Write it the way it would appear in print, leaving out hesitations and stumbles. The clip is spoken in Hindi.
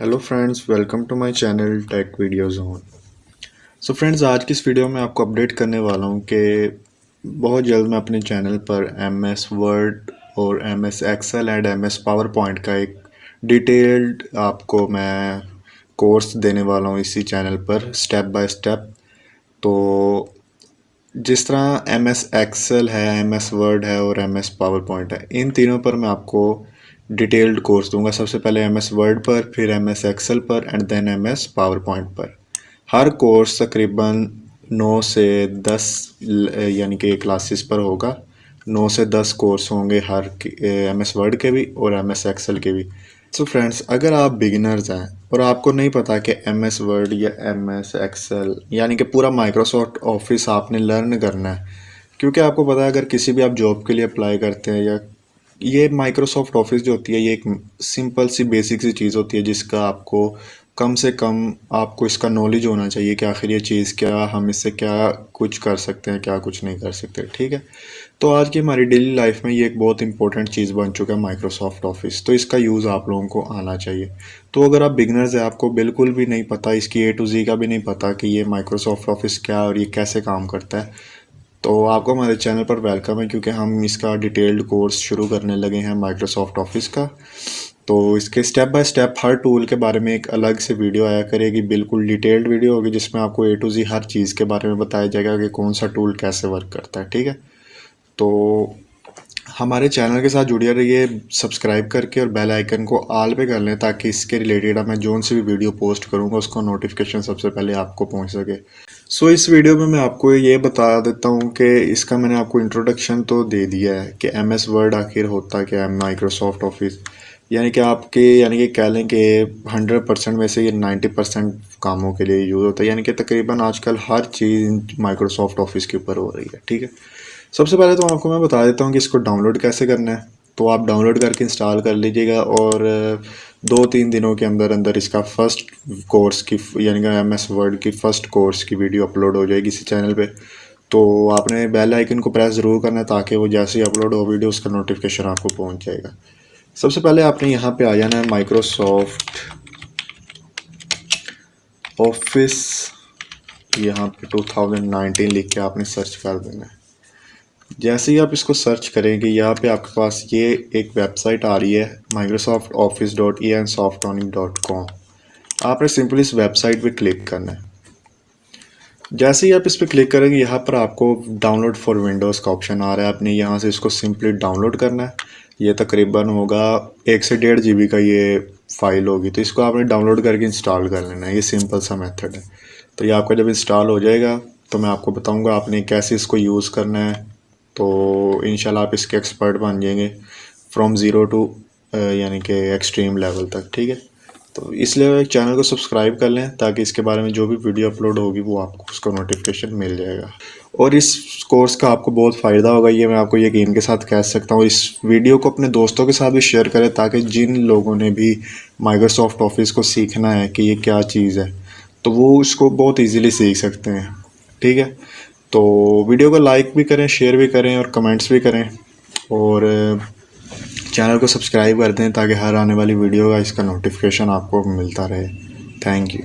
Hello friends, welcome to my channel tech videos on. So friends, आज की इस वीडियो में आपको अपडेट करने वाला हूँ कि बहुत जल्द मैं अपने चैनल पर एम एस वर्ड और M S Excel and M S power point का एक डिटेल्ड आपको मैं कोर्स देने वाला हूँ इसी चैनल पर स्टेप बाय स्टेप। तो जिस तरह एम एस एक्सेल है, एम एस वर्ड है और एम एस पावर पॉइंट है, इन तीनों पर मैं आपको डिटेल्ड कोर्स दूंगा। सबसे पहले एम एस वर्ड पर, फिर एम एस एक्सेल पर and then M S power point पर। हर कोर्स तकरीबन 9 से 10 यानी कि क्लासेस पर होगा। 9 से 10 कोर्स होंगे हर एम एस वर्ड के भी और एम एस एक्सेल के भी। सो फ्रेंड्स, अगर आप बिगिनर्स हैं और आपको नहीं पता कि एम एस वर्ड या एम एस एक्सेल यानी कि पूरा माइक्रोसॉफ्ट ऑफिस आपने लर्न करना है, क्योंकि आपको पता है अगर किसी भी आप जॉब के लिए अप्लाई करते हैं या ये माइक्रोसॉफ्ट ऑफिस जो होती है, ये एक सिंपल सी बेसिक सी चीज़ होती है जिसका आपको कम से कम आपको इसका नॉलेज होना चाहिए कि आखिर ये चीज़ क्या, हम इससे क्या कुछ कर सकते हैं, क्या कुछ नहीं कर सकते। ठीक है, तो आज की हमारी डेली लाइफ में ये एक बहुत इंपॉर्टेंट चीज़ बन चुका है माइक्रोसॉफ्ट ऑफिस, तो इसका यूज़ आप लोगों को आना चाहिए। तो अगर आप बिगनर्स हैं, आपको बिल्कुल भी नहीं पता, इसकी ए टू जी का भी नहीं पता कि ये माइक्रोसॉफ्ट ऑफिस क्या है और ये कैसे काम करता है, तो आपको हमारे चैनल पर वेलकम है, क्योंकि हम इसका डिटेल्ड कोर्स शुरू करने लगे हैं माइक्रोसॉफ्ट ऑफिस का। तो इसके step by step her tool के बारे में एक अलग से वीडियो आया करेगी, बिल्कुल डिटेल्ड वीडियो होगी जिसमें आपको ए टू जी हर चीज़ के बारे में बताया जाएगा कि कौन सा टूल कैसे वर्क करता है। ठीक है, तो हमारे चैनल के साथ जुड़े रहिए, सब्सक्राइब करके और बेल आइकन को ऑल पे कर लें ताकि इसके रिलेटेड मैं जोन से भी वीडियो पोस्ट करूँगा उसका नोटिफिकेशन सबसे पहले आपको पहुँच सके। सो इस वीडियो में मैं आपको ये बता देता हूँ कि इसका मैंने आपको इंट्रोडक्शन तो दे दिया है कि एम एस वर्ड आखिर होता क्या है, माइक्रोसॉफ्ट ऑफिस यानी कि आपके यानी कि कह लें कि 100% में से ये 90% कामों के लिए यूज़ होता है, यानी कि तकरीबन आजकल हर चीज़ माइक्रोसॉफ्ट ऑफिस के ऊपर हो रही है। ठीक है, सबसे पहले तो आपको मैं बता देता हूँ कि इसको डाउनलोड कैसे करना है। तो आप डाउनलोड करके इंस्टॉल कर लीजिएगा और 2-3 दिनों के अंदर अंदर इसका फ़र्स्ट कोर्स की यानी कि एम एस वर्ड की फ़र्स्ट कोर्स की वीडियो अपलोड हो जाएगी इसी चैनल पे। तो आपने बेल आइकन को प्रेस ज़रूर करना है ताकि वो जैसे ही अपलोड हो वीडियो उसका नोटिफिकेशन आपको पहुँच जाएगा। सबसे पहले आपने यहाँ पे आ जाना है माइक्रोसॉफ्ट ऑफिस, यहाँ पे 2019 लिख के आपने सर्च कर देना है। जैसे ही आप इसको सर्च करेंगे, यहाँ पे आपके पास ये एक वेबसाइट आ रही है microsoftoffice.eansoftonic.com। आपने सिंपली इस वेबसाइट पे क्लिक करना है। जैसे ही आप इस पर क्लिक करेंगे, यहाँ पर आपको डाउनलोड फॉर विंडोज़ का ऑप्शन आ रहा है। आपने यहाँ से इसको सिंपली डाउनलोड करना है। ये तकरीबन होगा 1 से 1.5 GB का ये फ़ाइल होगी, तो इसको आपने डाउनलोड करके इंस्टॉल कर लेना है। ये सिंपल सा मेथड है। तो ये आपका जब इंस्टॉल हो जाएगा तो मैं आपको बताऊँगा आपने कैसे इसको यूज़ करना है। तो इंशाल्लाह आप इसके एक्सपर्ट बन जाएंगे फ्रॉम ज़ीरो टू यानी कि एक्सट्रीम लेवल तक। ठीक है, तो इसलिए चैनल को सब्सक्राइब कर लें ताकि इसके बारे में जो भी वीडियो अपलोड होगी वो आपको उसका नोटिफिकेशन मिल जाएगा। और इस कोर्स का आपको बहुत फ़ायदा होगा, ये मैं आपको यकीन के साथ कह सकता हूँ। इस वीडियो को अपने दोस्तों के साथ भी शेयर करें ताकि जिन लोगों ने भी माइक्रोसॉफ्ट ऑफिस को सीखना है कि ये क्या चीज़ है, तो वो इसको बहुत ईजीली सीख सकते हैं। ठीक है, तो वीडियो को लाइक भी करें, शेयर भी करें और कमेंट्स भी करें, और चैनल को सब्सक्राइब कर दें ताकि हर आने वाली वीडियो का इसका नोटिफिकेशन आपको मिलता रहे। Thank you.